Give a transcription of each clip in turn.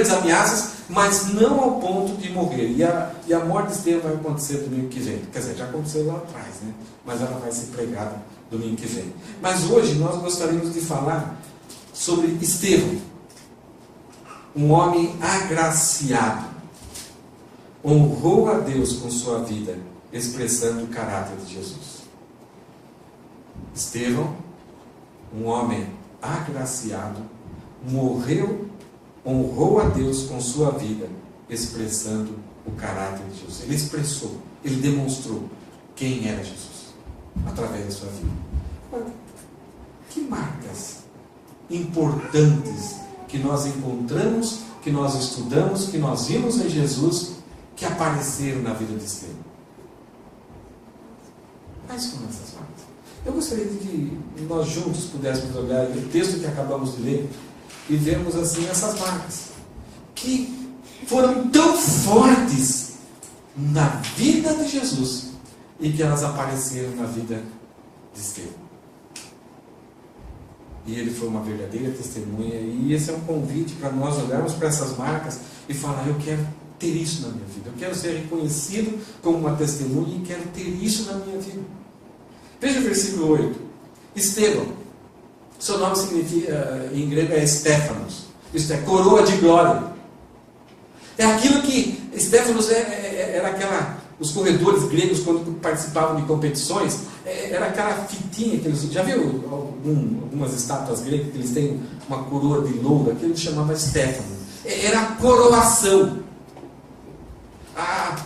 grandes ameaças, mas não ao ponto de morrer. E a morte de Estevão vai acontecer domingo que vem. Quer dizer, já aconteceu lá atrás, né? Mas ela vai ser pregada domingo que vem. Mas hoje nós gostaríamos de falar sobre Estevão, um homem agraciado, honrou a Deus com sua vida, expressando o caráter de Jesus. Estevão, um homem agraciado, honrou a Deus com sua vida, expressando o caráter de Jesus. Ele expressou, ele demonstrou quem era Jesus, através da sua vida. Agora, que marcas importantes que nós encontramos, que nós estudamos, que nós vimos em Jesus, que apareceram na vida de Estevão? Quais foram essas marcas? Eu gostaria de que nós juntos pudéssemos olhar o texto que acabamos de ler e vermos assim essas marcas que foram tão fortes na vida de Jesus e que elas apareceram na vida de Estevão. E ele foi uma verdadeira testemunha, e esse é um convite para nós olharmos para essas marcas e falar: eu quero ter isso na minha vida, eu quero ser reconhecido como uma testemunha e quero ter isso na minha vida. Veja o versículo 8. Estevão, seu nome significa, em grego é Stéphanos, isto é, coroa de glória. É aquilo que Stéphanos era os corredores gregos, quando participavam de competições, era aquela fitinha que eles, já viu algumas estátuas gregas que eles têm uma coroa de louro, aquilo que chamava Stéphanos, era a coroação.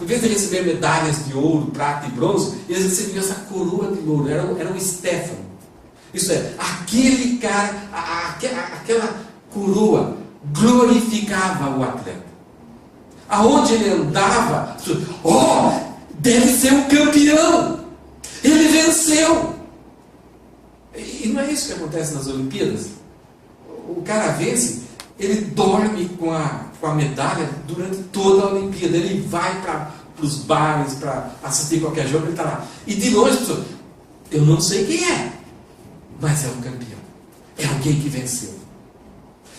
Em vez de receber medalhas de ouro, prata e bronze, eles recebiam essa coroa de louro, era um Stéphanos. Isso é, aquele cara, aquela coroa glorificava o atleta. Aonde ele andava, deve ser um campeão, ele venceu. E não é isso que acontece nas Olimpíadas? O cara vence, ele dorme com a medalha durante toda a Olimpíada, ele vai para os bares, para assistir qualquer jogo, ele está lá. E de longe, pessoal, eu não sei quem é, mas é um campeão, é alguém que venceu.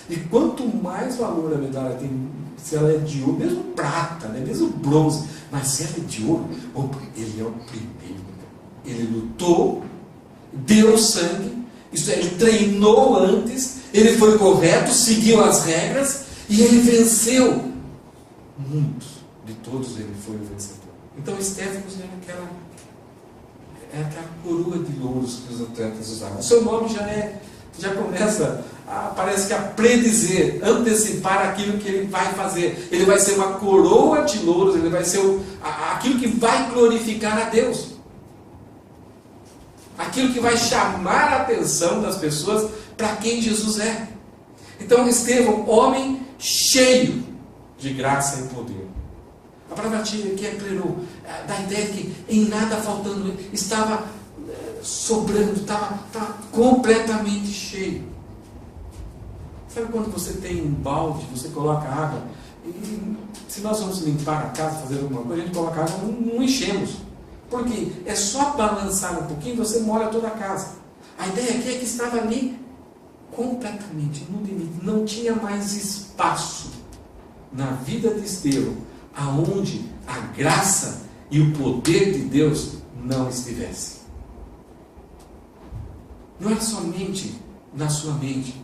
E quanto mais valor a medalha tem, se ela é de ouro, mesmo prata, né, mesmo bronze, mas se ela é de ouro, ele é o primeiro. Ele lutou, deu sangue, isso é, ele treinou antes, ele foi correto, seguiu as regras e ele venceu. Muitos de todos ele foi o vencedor. Então Stéphanos é aquela coroa de louros que os atletas usavam. O seu nome já começa, parece que a predizer, antecipar aquilo que ele vai fazer. Ele vai ser uma coroa de louros, ele vai ser aquilo que vai glorificar a Deus. Aquilo que vai chamar a atenção das pessoas para quem Jesus é. Então Estevão, homem cheio de graça e poder. A palavra cheio aqui é pleno, dá a ideia de que em nada faltando, estava sobrando, estava completamente cheio. Sabe quando você tem um balde, você coloca água, e se nós vamos limpar a casa, fazer alguma coisa, a gente coloca água, não enchemos. Porque é só balançar um pouquinho, você molha toda a casa. A ideia aqui é que estava ali completamente no limite, não tinha mais espaço na vida de Estevão aonde a graça e o poder de Deus não estivesse. Não era somente na sua mente,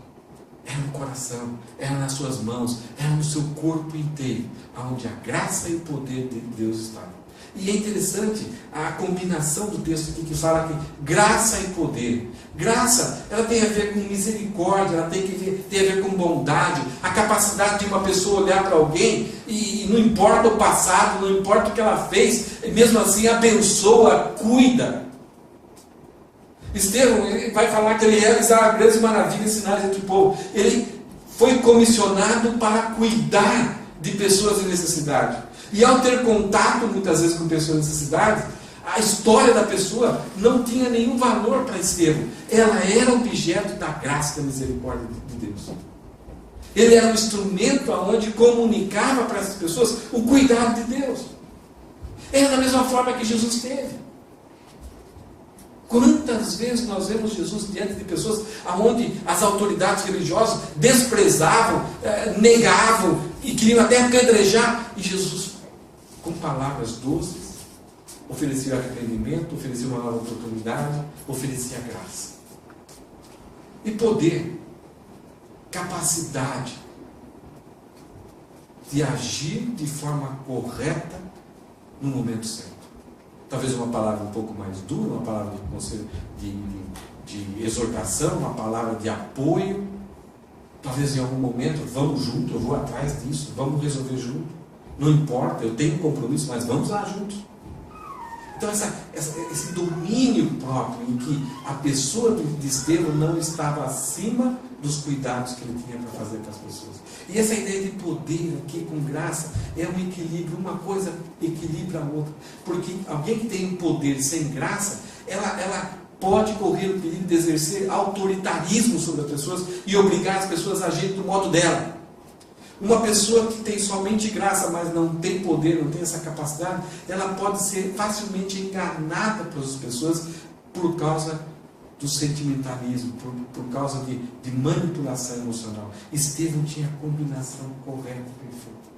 era no coração, era nas suas mãos, era no seu corpo inteiro, aonde a graça e o poder de Deus estavam. E é interessante a combinação do texto aqui que fala que graça e poder. Graça, ela tem a ver com misericórdia, ela tem a ver com bondade, a capacidade de uma pessoa olhar para alguém e não importa o passado, não importa o que ela fez, mesmo assim abençoa, cuida. Estevão, ele vai falar que ele realizava grandes maravilhas e sinais entre o povo. Ele foi comissionado para cuidar de pessoas em necessidade. E ao ter contato muitas vezes com pessoas em necessidade, a história da pessoa não tinha nenhum valor para Estevão. Ela era objeto da graça e da misericórdia de Deus. Ele era um instrumento onde comunicava para essas pessoas o cuidado de Deus. Era da mesma forma que Jesus teve. Quantas vezes nós vemos Jesus diante de pessoas onde as autoridades religiosas desprezavam, negavam, e queriam até apedrejar, e Jesus, com palavras doces, oferecia arrependimento, oferecia uma nova oportunidade, oferecia graça. E poder, capacidade de agir de forma correta no momento certo. Talvez uma palavra um pouco mais dura, uma palavra de conselho, de exortação, uma palavra de apoio. Talvez em algum momento, vamos junto, eu vou atrás disso, vamos resolver junto. Não importa, eu tenho um compromisso, mas vamos lá juntos. Então esse domínio próprio em que a pessoa de Estevão não estava acima dos cuidados que ele tinha para fazer para as pessoas. E essa ideia de poder aqui com graça é um equilíbrio, uma coisa equilibra a outra. Porque alguém que tem poder sem graça, ela pode correr o perigo de exercer autoritarismo sobre as pessoas e obrigar as pessoas a agirem do modo dela. Uma pessoa que tem somente graça, mas não tem poder, não tem essa capacidade, ela pode ser facilmente enganada pelas pessoas por causa do sentimentalismo, por causa de manipulação emocional. Estevão tinha a combinação correta e perfeita.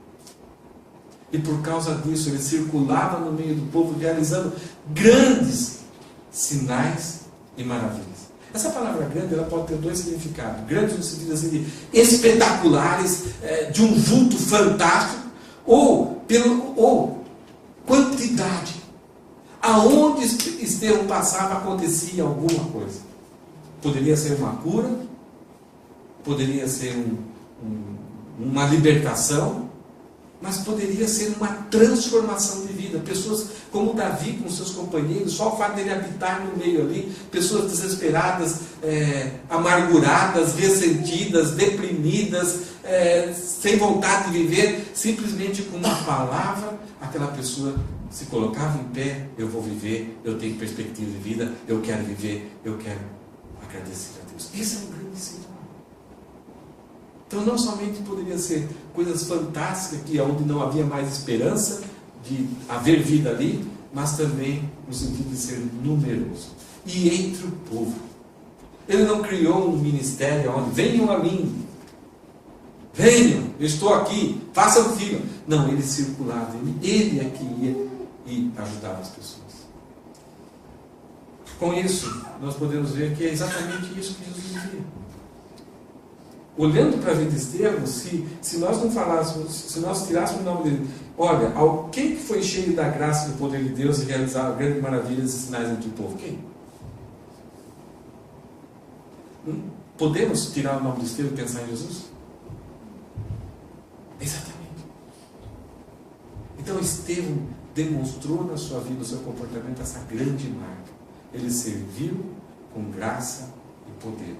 E por causa disso, ele circulava no meio do povo, realizando grandes sinais e maravilhas. Essa palavra grande, ela pode ter dois significados. Grandes no sentido assim de espetaculares, de um vulto fantástico, ou quantidade. Aonde Estevão passava, acontecia alguma coisa. Poderia ser uma cura, poderia ser uma libertação, mas poderia ser uma transformação de vida. Pessoas como Davi com seus companheiros, só o fato dele habitar no meio ali, pessoas desesperadas, amarguradas, ressentidas, deprimidas, sem vontade de viver, simplesmente com uma palavra, aquela pessoa se colocava em pé: eu vou viver, eu tenho perspectiva de vida, eu quero viver, eu quero agradecer a Deus. Esse é um grande sinal. Então não somente poderia ser coisas fantásticas, que onde não havia mais esperança de haver vida ali, mas também no sentido de ser numeroso. E entre o povo. Ele não criou um ministério onde venham a mim, venham, eu estou aqui, façam fila. Não, ele circulava, ele é que ia e ajudava as pessoas. Com isso, nós podemos ver que é exatamente isso que Jesus vivia. Olhando para a vida de Estevão, se nós não falássemos, se nós tirássemos o nome dele, olha, quem que foi cheio da graça e do poder de Deus e realizava grandes maravilhas e sinais entre o povo? Quem? Podemos tirar o nome de Estevão e pensar em Jesus? Exatamente. Então Estevão demonstrou na sua vida, no seu comportamento, essa grande marca. Ele serviu com graça e poder.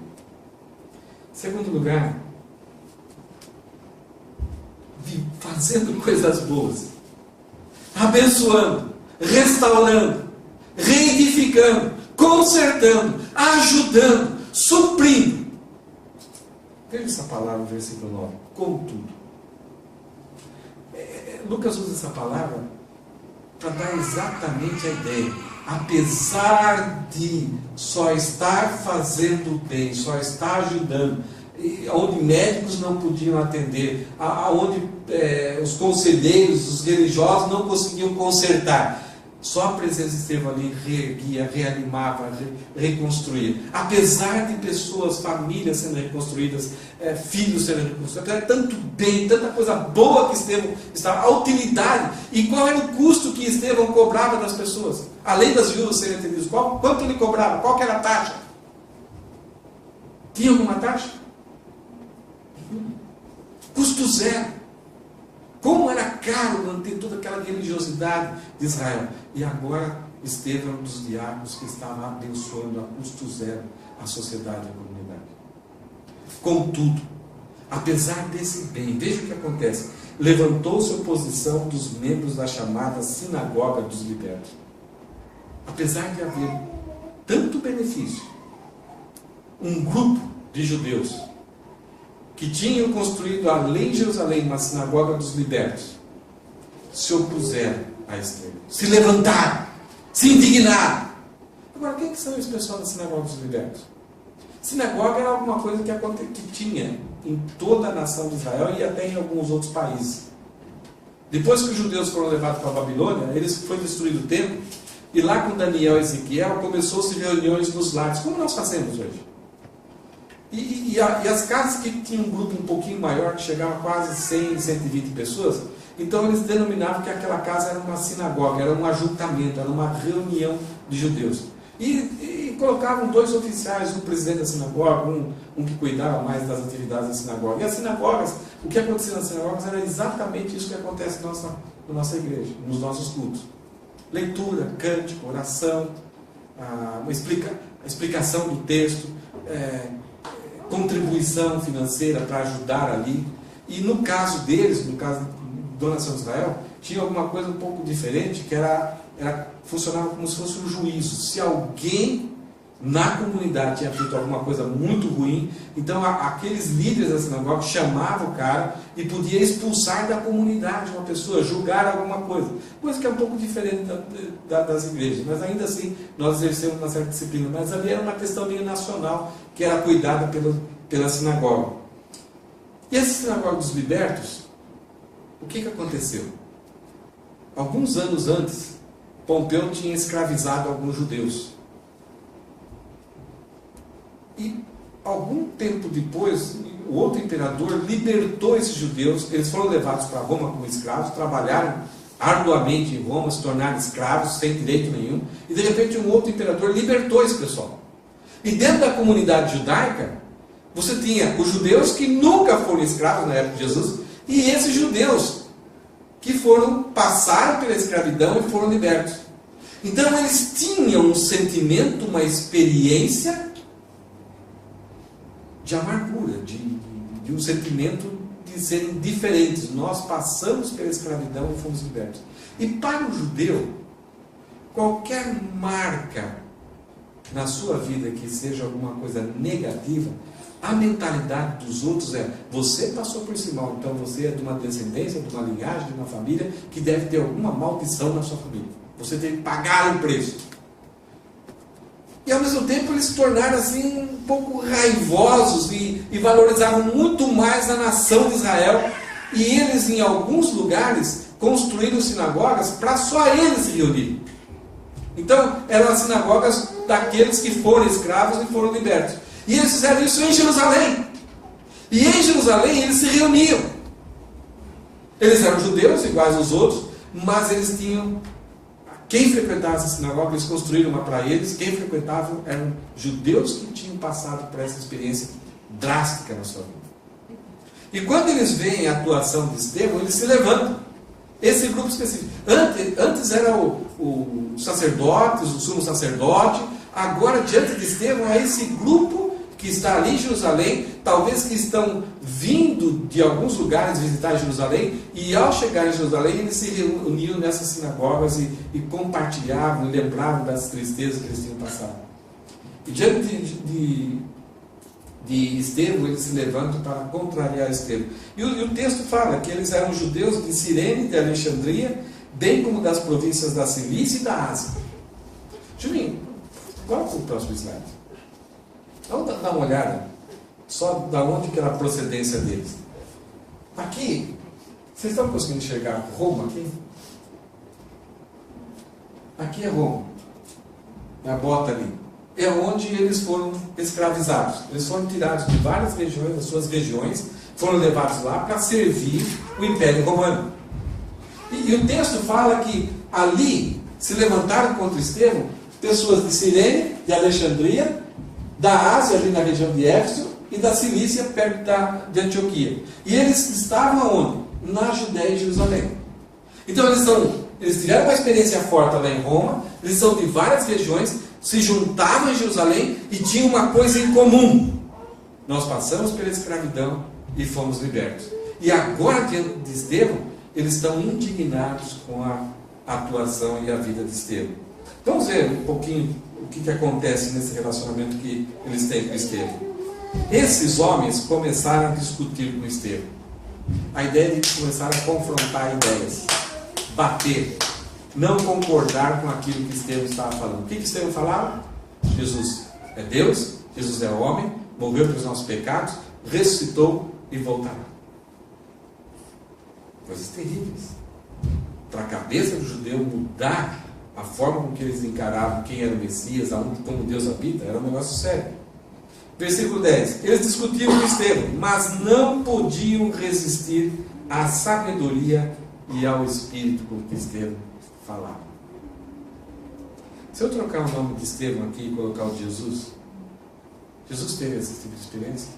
Segundo lugar, fazendo coisas boas, abençoando, restaurando, reedificando, consertando, ajudando, suprindo. Veja essa palavra no versículo 9. Contudo. Lucas usa essa palavra para dar exatamente a ideia. Apesar de só estar fazendo bem, só estar ajudando, onde médicos não podiam atender, onde os conselheiros, os religiosos não conseguiam consertar, só a presença de Estevão ali reerguia, reanimava, reconstruía. Apesar de pessoas, famílias sendo reconstruídas, filhos sendo reconstruídos, apesar de tanto bem, tanta coisa boa que Estevão estava, a utilidade, e qual era o custo que Estevão cobrava das pessoas? Além das viúvas serem atendidas, quanto ele cobrava? Qual que era a taxa? Tinha alguma taxa? Custo zero. Como era caro manter toda aquela religiosidade de Israel. E agora Estevão, um dos diáconos que estava abençoando a custo zero a sociedade e a comunidade. Contudo, apesar desse bem, veja o que acontece. Levantou-se a oposição dos membros da chamada Sinagoga dos Libertos. Apesar de haver tanto benefício, um grupo de judeus que tinham construído ali em Jerusalém uma sinagoga dos libertos, se opuseram a Estevão, se levantaram, se indignaram. Agora, quem que são esse pessoal da sinagoga dos libertos? Sinagoga era alguma coisa que tinha em toda a nação de Israel e até em alguns outros países. Depois que os judeus foram levados para a Babilônia, foi destruído o templo, e lá com Daniel e Ezequiel começou-se reuniões nos lares, como nós fazemos hoje. E as casas que tinham um grupo um pouquinho maior, que chegava a quase 100, 120 pessoas, então eles denominavam que aquela casa era uma sinagoga, era um ajuntamento, era uma reunião de judeus. E colocavam 2 oficiais, um presidente da sinagoga, um que cuidava mais das atividades da sinagoga. E as sinagogas, o que acontecia nas sinagogas era exatamente isso que acontece na nossa igreja, nos nossos cultos. Leitura, cântico, oração, a explicação do texto, contribuição financeira para ajudar ali. E no caso deles, no caso da nação de Israel, tinha alguma coisa um pouco diferente, que funcionava como se fosse um juízo. Se alguém na comunidade tinha feito alguma coisa muito ruim, então aqueles líderes da sinagoga chamavam o cara e podia expulsar da comunidade uma pessoa, julgar alguma coisa. Coisa que é um pouco diferente das igrejas, mas ainda assim nós exercemos uma certa disciplina. Mas ali era uma questão meio nacional, que era cuidada pela sinagoga. E essa sinagoga dos libertos, o que aconteceu? Alguns anos antes, Pompeu tinha escravizado alguns judeus. E algum tempo depois, o outro imperador libertou esses judeus. Eles foram levados para Roma como escravos, trabalharam arduamente em Roma, se tornaram escravos sem direito nenhum. E de repente um outro imperador libertou esse pessoal. E dentro da comunidade judaica, você tinha os judeus que nunca foram escravos na época de Jesus, e esses judeus que passaram pela escravidão e foram libertos. Então eles tinham um sentimento, uma experiência de amargura, de um sentimento de serem diferentes. Nós passamos pela escravidão e fomos libertos. E para o judeu, qualquer marca na sua vida que seja alguma coisa negativa, a mentalidade dos outros é: você passou por esse mal, então você é de uma descendência, de uma linhagem, de uma família que deve ter alguma maldição na sua família. Você tem que pagar um preço. E ao mesmo tempo eles se tornaram assim um pouco raivosos e valorizavam muito mais a nação de Israel. E eles, em alguns lugares, construíram sinagogas para só eles se reunirem. Então eram as sinagogas daqueles que foram escravos e foram libertos. E eles fizeram isso em Jerusalém. E em Jerusalém eles se reuniam. Eles eram judeus iguais aos outros, mas eles tinham... Quem frequentava essa sinagoga, eles construíram uma para eles. Quem frequentava eram judeus que tinham passado por essa experiência drástica na sua vida. E quando eles veem a atuação de Estevão, eles se levantam. Esse grupo específico. Antes era o sacerdote, o sumo sacerdote. Agora, diante de Estevão, é esse grupo que está ali em Jerusalém, talvez que estão vindo de alguns lugares visitar Jerusalém, e ao chegar em Jerusalém, eles se reuniam nessas sinagogas e compartilhavam, e lembravam das tristezas que eles tinham passado. E diante de Estevão, eles se levantam para contrariar Estevão. E o texto fala que eles eram judeus de Cirene, de Alexandria, bem como das províncias da Cilícia e da Ásia. Julinho, qual é o próximo slide? Vamos dar uma olhada só da onde que era a procedência deles. Aqui, vocês estão conseguindo enxergar Roma aqui? Aqui é Roma. A bota ali. É onde eles foram escravizados. Eles foram tirados de várias regiões, das suas regiões, foram levados lá para servir o Império Romano. E o texto fala que ali se levantaram contra Estevão pessoas de Cirene, de Alexandria, da Ásia, ali na região de Éfeso, e da Cilícia, perto de Antioquia. E eles estavam onde? Na Judéia e Jerusalém. Então eles tiveram uma experiência forte lá em Roma, eles são de várias regiões, se juntavam em Jerusalém e tinham uma coisa em comum: nós passamos pela escravidão e fomos libertos. E agora, diante de Estevão, eles estão indignados com a atuação e a vida de Estevão. Vamos ver um pouquinho o que acontece nesse relacionamento que eles têm com Estevão. Esses homens começaram a discutir com Estevão. A ideia de começar a confrontar ideias, bater, não concordar com aquilo que Estevão estava falando. O que Estevão falava? Jesus é Deus, Jesus é homem, morreu pelos nossos pecados, ressuscitou e voltará. Coisas terríveis. Para a cabeça do judeu mudar a forma com que eles encaravam quem era o Messias, aonde, como Deus habita, era um negócio sério. Versículo 10. Eles discutiam com Estevão, mas não podiam resistir à sabedoria e ao Espírito com que Estevão falava. Se eu trocar o nome de Estevão aqui e colocar o de Jesus, Jesus teve esse tipo de experiência?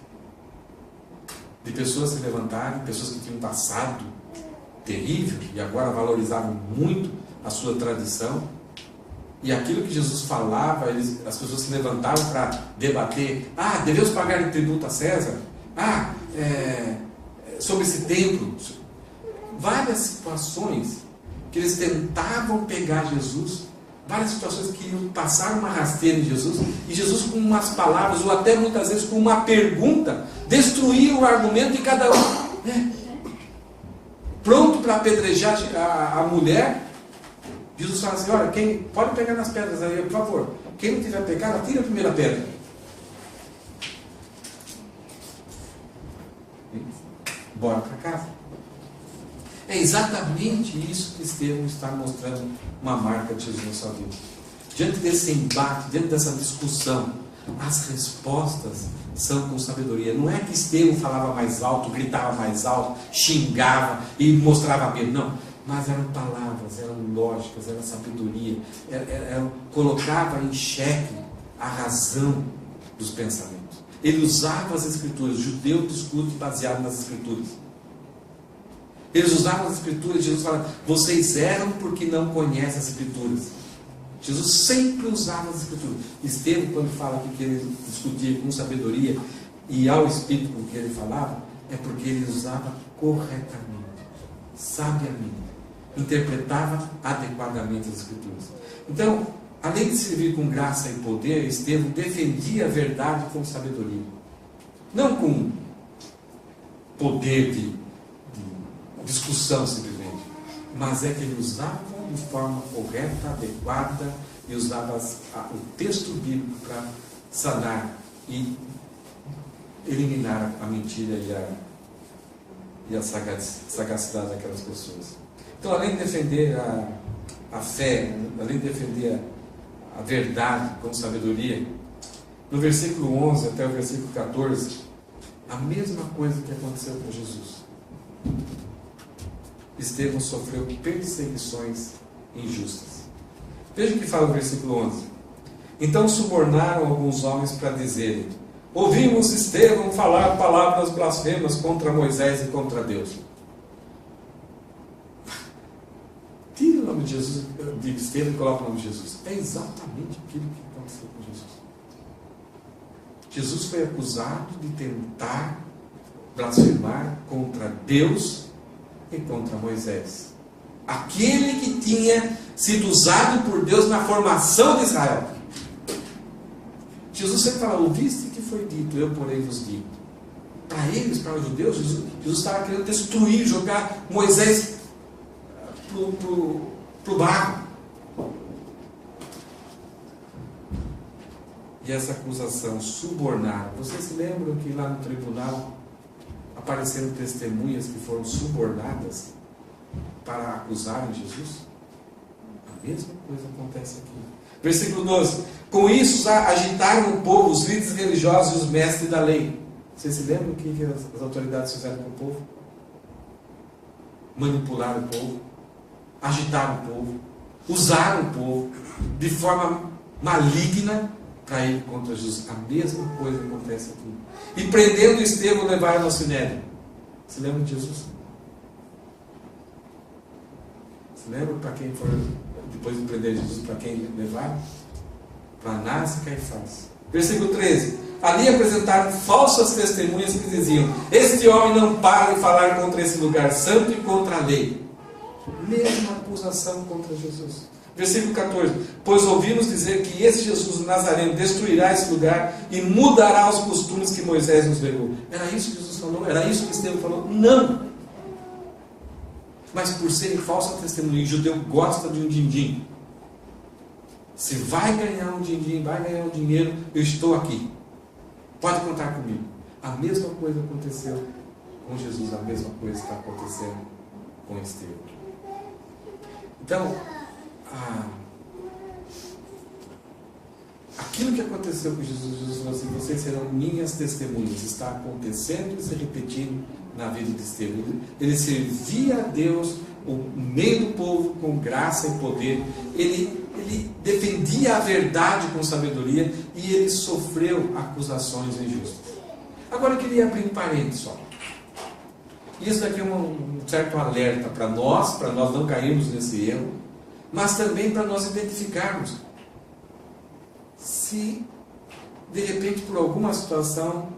De pessoas se levantarem, pessoas que tinham um passado terrível e agora valorizavam muito a sua tradição, e aquilo que Jesus falava, as pessoas se levantavam para debater. Devemos pagar tributo a César? Sobre esse templo. Várias situações que eles tentavam pegar Jesus, várias situações que iam passar uma rasteira em Jesus, e Jesus, com umas palavras, ou até muitas vezes com uma pergunta, destruía o argumento de cada um. Pronto para apedrejar a mulher, Jesus fala assim: olha, quem pode pegar nas pedras aí, por favor. Quem não tiver pecado, atira a primeira pedra. Bora para casa. É exatamente isso que Estevão está mostrando, uma marca de Jesus na sua vida. Diante desse embate, diante dessa discussão, as respostas são com sabedoria. Não é que Estevão falava mais alto, gritava mais alto, xingava e mostrava medo. Não. Mas eram palavras, eram lógicas, era sabedoria. Colocava em xeque a razão dos pensamentos. Ele usava as Escrituras. O judeu discute baseado nas Escrituras. Eles usavam as Escrituras. Jesus fala: vocês erram porque não conhecem as Escrituras. Jesus sempre usava as Escrituras. Estevão, quando fala que ele discutia com sabedoria e ao Espírito com que ele falava, é porque ele usava corretamente, sabiamente, interpretava adequadamente as Escrituras. Então, além de servir com graça e poder, Estevão defendia a verdade com sabedoria, não com poder de discussão simplesmente, mas é que ele usava de forma correta, adequada, e usava o texto bíblico para sanar e eliminar a mentira e a sagacidade daquelas pessoas. Então, além de defender a fé, além de defender a verdade com sabedoria, no versículo 11 até o versículo 14, a mesma coisa que aconteceu com Jesus. Estevão sofreu perseguições injustas. Veja o que fala o versículo 11. Então subornaram alguns homens para dizerem: ouvimos Estevão falar palavras blasfemas contra Moisés e contra Deus. Tira o nome de Jesus, de Estevão, e coloca o nome de Jesus. É exatamente aquilo que aconteceu com Jesus. Jesus foi acusado de tentar blasfemar contra Deus e contra Moisés, aquele que tinha sido usado por Deus na formação de Israel. Jesus sempre fala: ouviste que foi dito, eu porém vos digo. Para eles, para os judeus, Jesus estava querendo destruir, jogar Moisés para o barro. E essa acusação, subornar. Vocês se lembram que lá no tribunal apareceram testemunhas que foram subornadas para acusarem Jesus? A mesma coisa acontece aqui. Versículo 12. Com isso agitaram o povo, os líderes religiosos e os mestres da lei. Vocês se lembram o que as autoridades fizeram com o povo? Manipularam o povo, agitaram o povo, usaram o povo de forma maligna para ir contra Jesus. A mesma coisa acontece aqui. E prendendo Estevão, levaram ao sinédrio. Se lembra de Jesus? Se lembra para quem foi, depois de prender Jesus, para quem levaram? Para Anás e Caifás. Versículo 13. Ali apresentaram falsas testemunhas que diziam: este homem não para de falar contra esse lugar santo e contra a lei. Mesma acusação contra Jesus. Versículo 14. Pois ouvimos dizer que esse Jesus, o Nazareno, destruirá esse lugar e mudará os costumes que Moisés nos legou. Era isso que Jesus falou? Era isso que Estevão falou? Não! Mas por serem falsa testemunha, o judeu gosta de um din-din. Se vai ganhar um din-din, vai ganhar um dinheiro, eu estou aqui. Pode contar comigo. A mesma coisa aconteceu com Jesus, a mesma coisa está acontecendo com Estevão. Então, aquilo que aconteceu com Jesus falou assim: vocês serão minhas testemunhas. Está acontecendo e se repetindo na vida de Estevão. Ele servia a Deus no meio do povo com graça e poder. Ele defendia a verdade com sabedoria e ele sofreu acusações injustas. Agora eu queria abrir um parênteses só. Isso daqui é um certo alerta para nós não cairmos nesse erro, mas também para nós identificarmos se de repente por alguma situação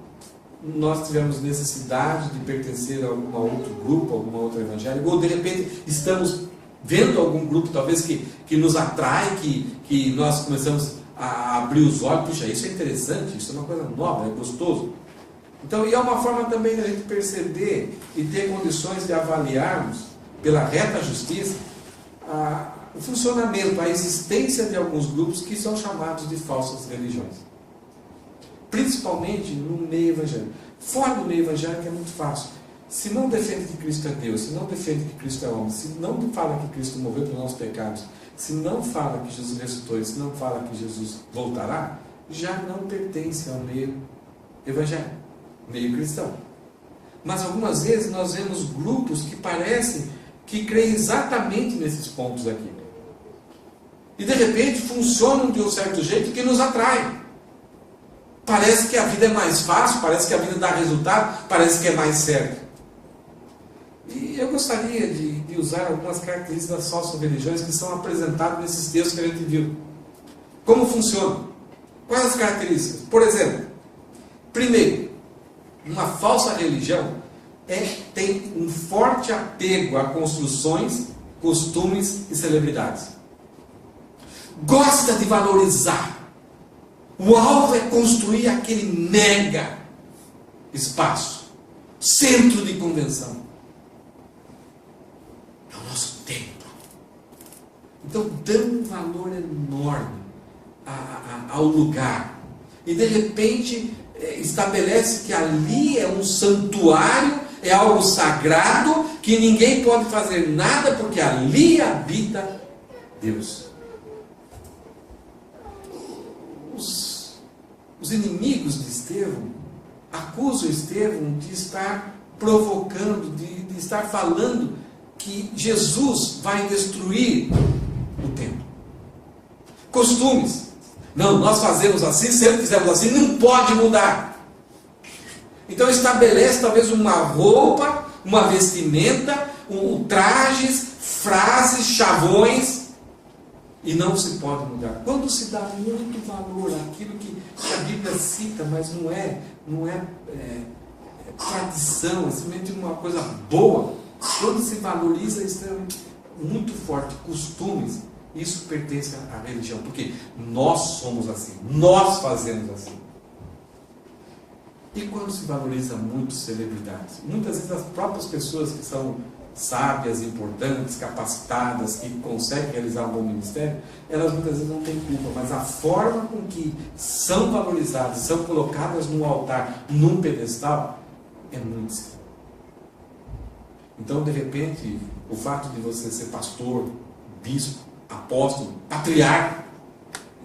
nós tivermos necessidade de pertencer a algum outro grupo, alguma outra evangélica, ou de repente estamos vendo algum grupo talvez que nos atrai, que nós começamos a abrir os olhos. Puxa, isso é interessante, isso é uma coisa nova, é gostoso. Então, e é uma forma também da gente perceber e ter condições de avaliarmos pela reta justiça o funcionamento, a existência de alguns grupos que são chamados de falsas religiões. Principalmente no meio evangélico. Fora do meio evangélico é muito fácil. Se não defende que Cristo é Deus, se não defende que Cristo é homem, se não fala que Cristo morreu pelos nossos pecados, se não fala que Jesus ressuscitou e se não fala que Jesus voltará, já não pertence ao meio evangélico, meio cristão. Mas algumas vezes nós vemos grupos que parecem que creem exatamente nesses pontos aqui. E de repente funcionam de um certo jeito que nos atrai. Parece que a vida é mais fácil, parece que a vida dá resultado, parece que é mais certo. E eu gostaria de usar algumas características das falsas religiões que são apresentadas nesses textos que a gente viu. Como funciona? Quais as características? Por exemplo, primeiro, uma falsa religião tem um forte apego a construções, costumes e celebridades. Gosta de valorizar. O alvo é construir aquele mega espaço, centro de convenção. É o nosso templo. Então dão um valor enorme ao lugar. E de repente estabelece que ali é um santuário, é algo sagrado, que ninguém pode fazer nada porque ali habita Deus. Os inimigos de Estevão acusam Estevão de estar provocando, de estar falando que Jesus vai destruir o templo. Costumes. Não, nós fazemos assim, sempre fizemos assim, não pode mudar. Então estabelece talvez uma roupa, uma vestimenta, trajes, frases, chavões, e não se pode mudar. Quando se dá muito valor àquilo que a Bíblia cita, mas não é tradição, é simplesmente uma coisa boa. Quando se valoriza isso é muito forte, costumes, isso pertence à religião, porque nós somos assim, nós fazemos assim. E quando se valoriza muito celebridades, muitas vezes as próprias pessoas que são sábias, importantes, capacitadas, que conseguem realizar um bom ministério, elas muitas vezes não têm culpa, mas a forma com que são valorizadas, são colocadas num altar, num pedestal, é muito estranho. Então, de repente, o fato de você ser pastor, bispo, apóstolo, patriarca,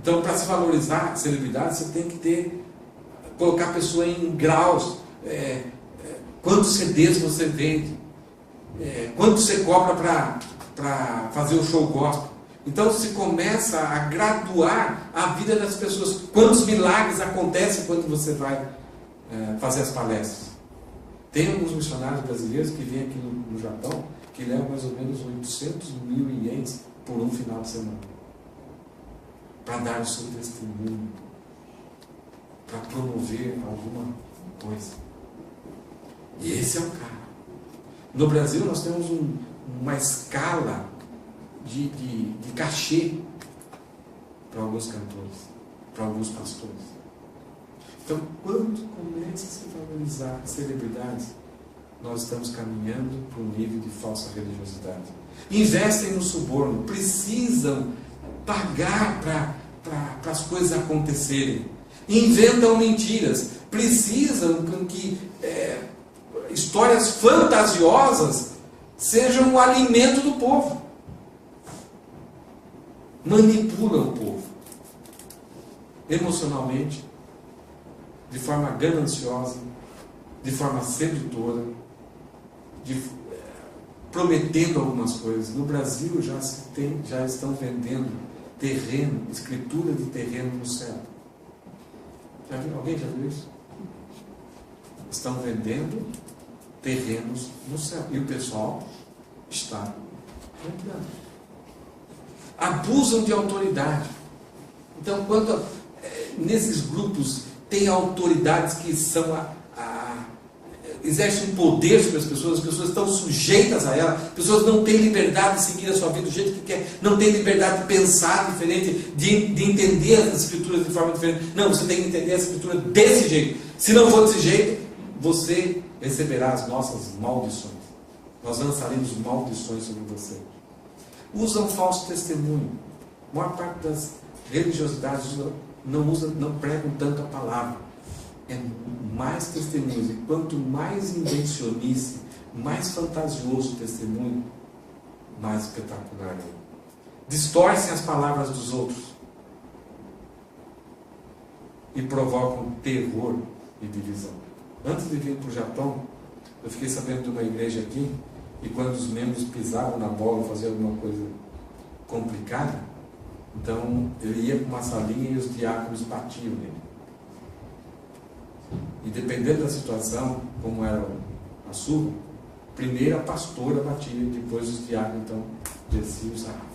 então, para se valorizar celebridade, você tem que colocar a pessoa em graus, quantos CDs você vende, quanto você cobra para fazer o show gospel. Então se começa a graduar a vida das pessoas. Quantos milagres acontecem quando você vai fazer as palestras. Tem alguns missionários brasileiros que vêm aqui no Japão, que levam mais ou menos 800 mil ienes por um final de semana, para dar o seu testemunho, para promover alguma coisa. E esse é o cara. No Brasil nós temos uma escala de cachê para alguns cantores, para alguns pastores. Então, quando começa a se valorizar celebridades, nós estamos caminhando para um nível de falsa religiosidade. Investem no suborno, precisam pagar para as coisas acontecerem. inventam mentiras, precisam que histórias fantasiosas sejam o alimento do povo. Manipulam o povo emocionalmente, de forma gananciosa, de forma sedutora, prometendo algumas coisas. No Brasil já estão vendendo terreno, escritura de terreno no céu. Alguém já viu isso? Estão vendendo terrenos no céu. E o pessoal está comprando. Abusam de autoridade. Então, quando nesses grupos tem autoridades que são exercem poder sobre as pessoas estão sujeitas a ela, as pessoas não têm liberdade de seguir a sua vida do jeito que quer, não têm liberdade de pensar diferente, de entender as escrituras de forma diferente. Não, você tem que entender a escritura desse jeito. Se não for desse jeito, você receberá as nossas maldições. Nós lançaremos maldições sobre você. Usam falso testemunho. A maior parte das religiosidades não pregam tanto a palavra. É mais testemunhos. E quanto mais invencionice, mais fantasioso o testemunho, mais espetacular é. Distorcem as palavras dos outros e provocam terror e divisão. Antes de vir para o Japão, eu fiquei sabendo de uma igreja aqui, e quando os membros pisavam na bola, faziam alguma coisa complicada, então ele ia para uma salinha e os diáconos batiam nele. E dependendo da situação, como era a sua, primeiro a pastora batia, e depois os diáconos então desciam e saravam,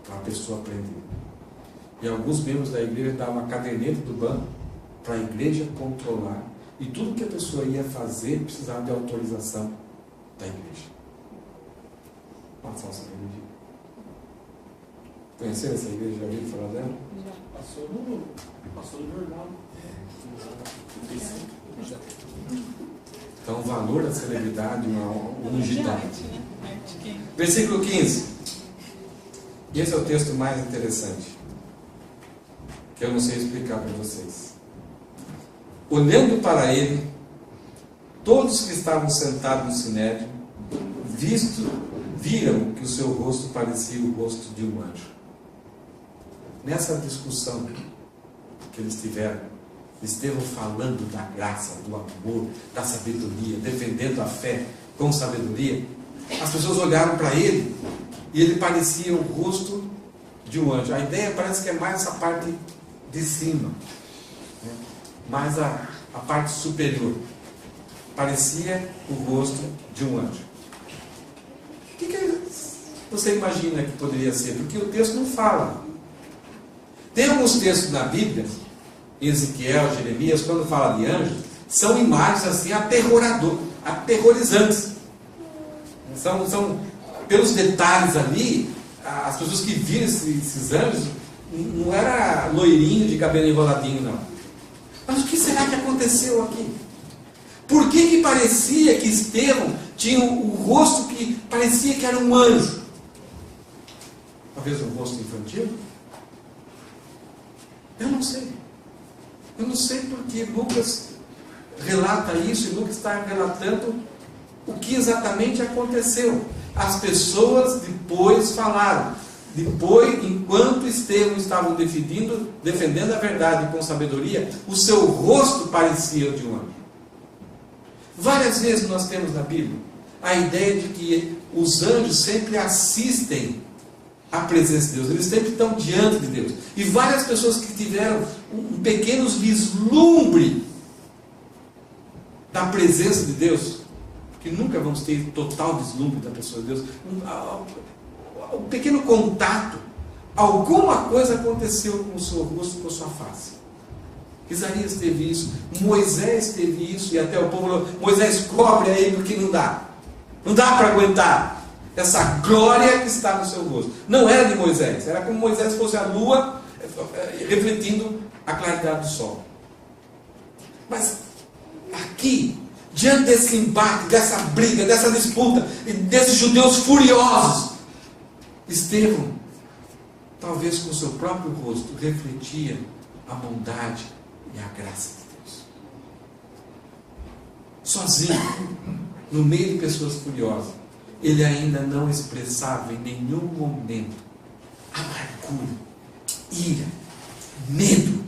para a pessoa aprender. E alguns membros da igreja davam uma caderneta do banco para a igreja controlar, e tudo que a pessoa ia fazer precisava de autorização da igreja. Uma falsa religião. Conheceram essa igreja? Já ouviram falar dela? Já. Passou no jornal. Então, o valor da celebridade, uma ungidão. Versículo 15. E esse é o texto mais interessante, que eu não sei explicar para vocês. Olhando para ele, todos que estavam sentados no sinédrio, viram que o seu rosto parecia o rosto de um anjo. Nessa discussão que eles tiveram, Estevão falando da graça, do amor, da sabedoria, defendendo a fé com sabedoria, as pessoas olharam para ele e ele parecia o rosto de um anjo. A ideia parece que é mais essa parte de cima, né? Mais a parte superior. Parecia o rosto de um anjo. O que você imagina que poderia ser? Porque o texto não fala. Tem alguns textos na Bíblia, Ezequiel, Jeremias, quando fala de anjos, são imagens assim aterrorizantes. São pelos detalhes ali, as pessoas que viram esses anjos, não era loirinho de cabelo enroladinho, não. Mas o que será que aconteceu aqui? Por que parecia que Estevão tinha o rosto que parecia que era um anjo? Talvez um rosto infantil? Eu não sei. Eu não sei porque Lucas relata isso, e Lucas está relatando o que exatamente aconteceu. As pessoas depois falaram. Depois, enquanto Estevão estava defendendo a verdade com sabedoria, o seu rosto parecia o de um anjo. Várias vezes nós temos na Bíblia a ideia de que os anjos sempre assistem à presença de Deus, eles sempre estão diante de Deus. E várias pessoas que tiveram um pequeno vislumbre da presença de Deus, que nunca vamos ter total vislumbre da pessoa de Deus, um pequeno contato, alguma coisa aconteceu com o seu rosto, com a sua face. Isaías teve isso, Moisés teve isso, e até o povo falou: Moisés, cobre aí, porque não dá para aguentar essa glória que está no seu rosto. Não era de Moisés, era como Moisés fosse a lua refletindo a claridade do sol. Mas aqui, diante desse embate, dessa briga, dessa disputa, e desses judeus furiosos, Estevão, talvez com o seu próprio rosto, refletia a bondade e a graça de Deus. Sozinho, no meio de pessoas furiosas, ele ainda não expressava em nenhum momento amargura, ira, medo,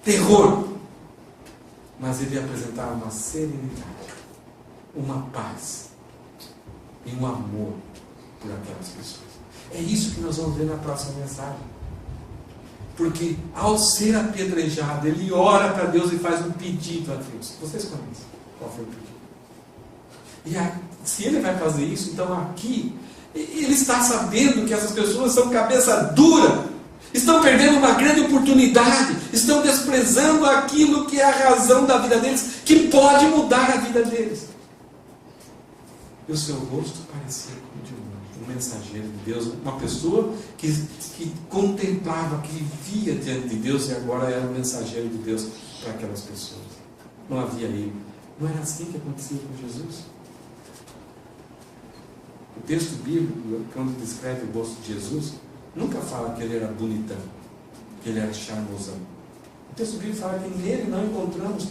terror. Mas ele apresentava uma serenidade, uma paz e um amor por aquelas pessoas. É isso que nós vamos ver na próxima mensagem. Porque ao ser apedrejado, ele ora para Deus e faz um pedido a Deus. Vocês conhecem qual foi o pedido? E aí, se ele vai fazer isso, então aqui, ele está sabendo que essas pessoas são cabeça dura, estão perdendo uma grande oportunidade, estão desprezando aquilo que é a razão da vida deles, que pode mudar a vida deles. E o seu rosto parecia como de um mensageiro de Deus, uma pessoa que contemplava, que vivia diante de Deus e agora era um mensageiro de Deus para aquelas pessoas. Não havia erro. Não era assim que acontecia com Jesus? O texto bíblico, quando descreve o rosto de Jesus, nunca fala que ele era bonitão, que ele era charmosão. O texto bíblico fala que nele não encontramos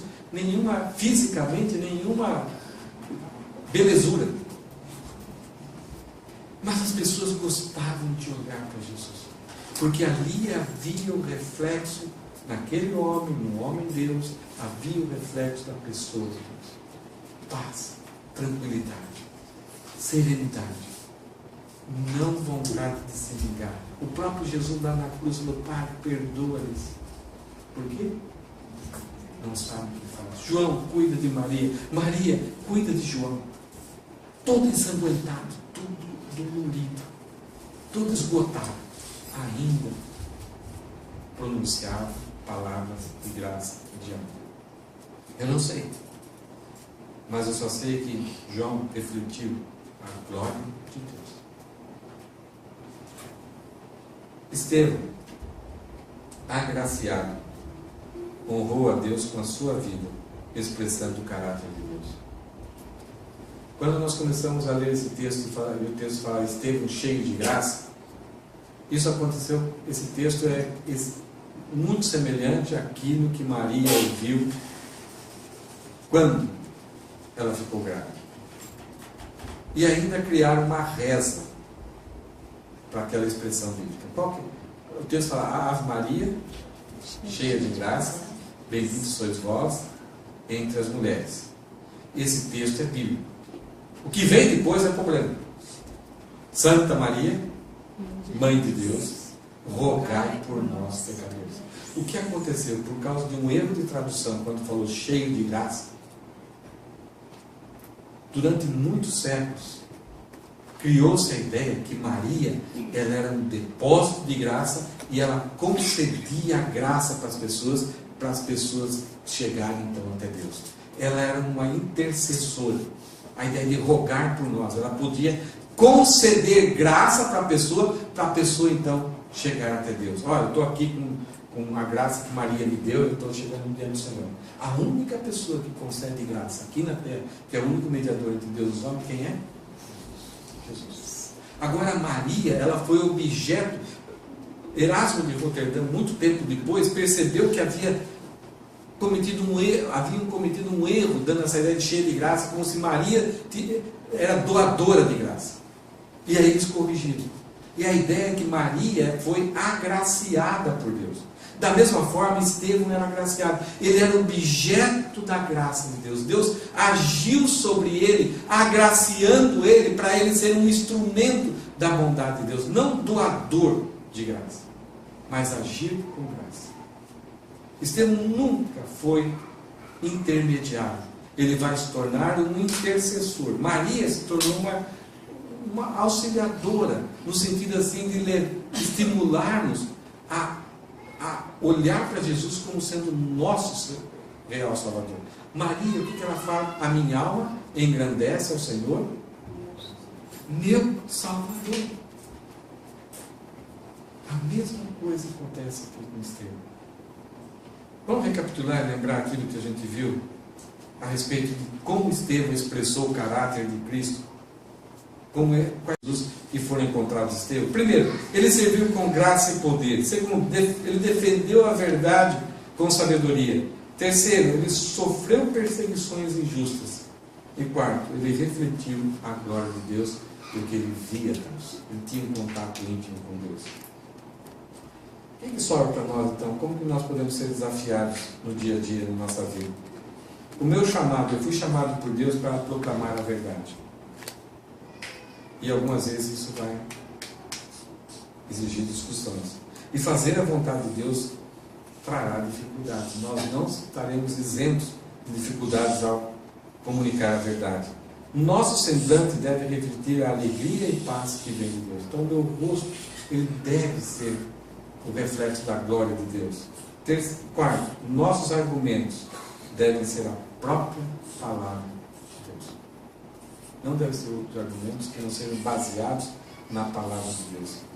fisicamente, nenhuma belezura. Mas as pessoas gostavam de olhar para Jesus, porque ali havia o reflexo, naquele homem, no homem Deus, havia o reflexo da pessoa de Deus. Paz, tranquilidade, serenidade, não vontade de se vingar. O próprio Jesus lá na cruz falou: Pai, perdoa-lhes. Por quê? Não sabem o que faz. João cuida de Maria, Maria cuida de João, todo ensanguentado, tudo dolorido, todo esgotado, ainda pronunciava palavras de graça e de amor. Eu não sei, mas eu só sei que João refletiu a glória de Deus. Estevão, agraciado, honrou a Deus com a sua vida, expressando o caráter de Deus. Quando nós começamos a ler esse texto, e o texto fala Estevão cheio de graça, isso aconteceu, esse texto é muito semelhante àquilo que Maria ouviu quando ela ficou grávida. E ainda criaram uma reza para aquela expressão bíblica. O texto fala: Ave Maria, cheia de graça, bendito sois vós entre as mulheres. Esse texto é bíblico. O que vem depois é problema. Santa Maria, Mãe de Deus, rogai por nós pecadores. O que aconteceu? Por causa de um erro de tradução, quando falou cheio de graça, durante muitos séculos, criou-se a ideia que Maria, ela era um depósito de graça e ela concedia a graça para as pessoas chegarem então até Deus. Ela era uma intercessora. A ideia de rogar por nós, ela podia conceder graça para a pessoa então chegar até Deus. Olha, eu estou aqui com a graça que Maria me deu, eu estou chegando diante do Senhor. A única pessoa que concede graça aqui na terra, que é o único mediador entre Deus e os homens, quem é? Jesus. Agora Maria, ela foi objeto. Erasmo de Roterdã, muito tempo depois, percebeu que haviam cometido um erro, dando essa ideia de cheia de graça, como se Maria era doadora de graça. E aí eles corrigiram. E a ideia é que Maria foi agraciada por Deus. Da mesma forma, Estevão era agraciado. Ele era objeto da graça de Deus. Deus agiu sobre ele, agraciando ele, para ele ser um instrumento da bondade de Deus. Não doador de graça, mas agir com graça. Estevão nunca foi intermediário. Ele vai se tornar um intercessor. Maria se tornou uma auxiliadora, no sentido assim de estimular-nos a olhar para Jesus como sendo nosso real Salvador. Maria, o que ela fala? A minha alma engrandece ao Senhor, meu Salvador. A mesma coisa acontece aqui com Estevão. Vamos recapitular e lembrar aquilo que a gente viu a respeito de como Estevão expressou o caráter de Cristo, como é Jesus e foram encontrados Estevão? Primeiro, ele serviu com graça e poder. Segundo, ele defendeu a verdade com sabedoria. Terceiro, ele sofreu perseguições injustas. E quarto, ele refletiu a glória de Deus, porque ele via Deus. Ele tinha um contato íntimo com Deus. O que sobra para nós, então? Como que nós podemos ser desafiados no dia a dia, na nossa vida? O meu chamado, eu fui chamado por Deus para proclamar a verdade. E algumas vezes isso vai exigir discussões. E fazer a vontade de Deus trará dificuldades. Nós não estaremos isentos de dificuldades ao comunicar a verdade. Nosso semblante deve refletir a alegria e paz que vem de Deus. Então, o meu rosto, ele deve ser o reflexo da glória de Deus. Quarto, nossos argumentos devem ser a própria palavra de Deus. Não devem ser outros argumentos que não sejam baseados na palavra de Deus.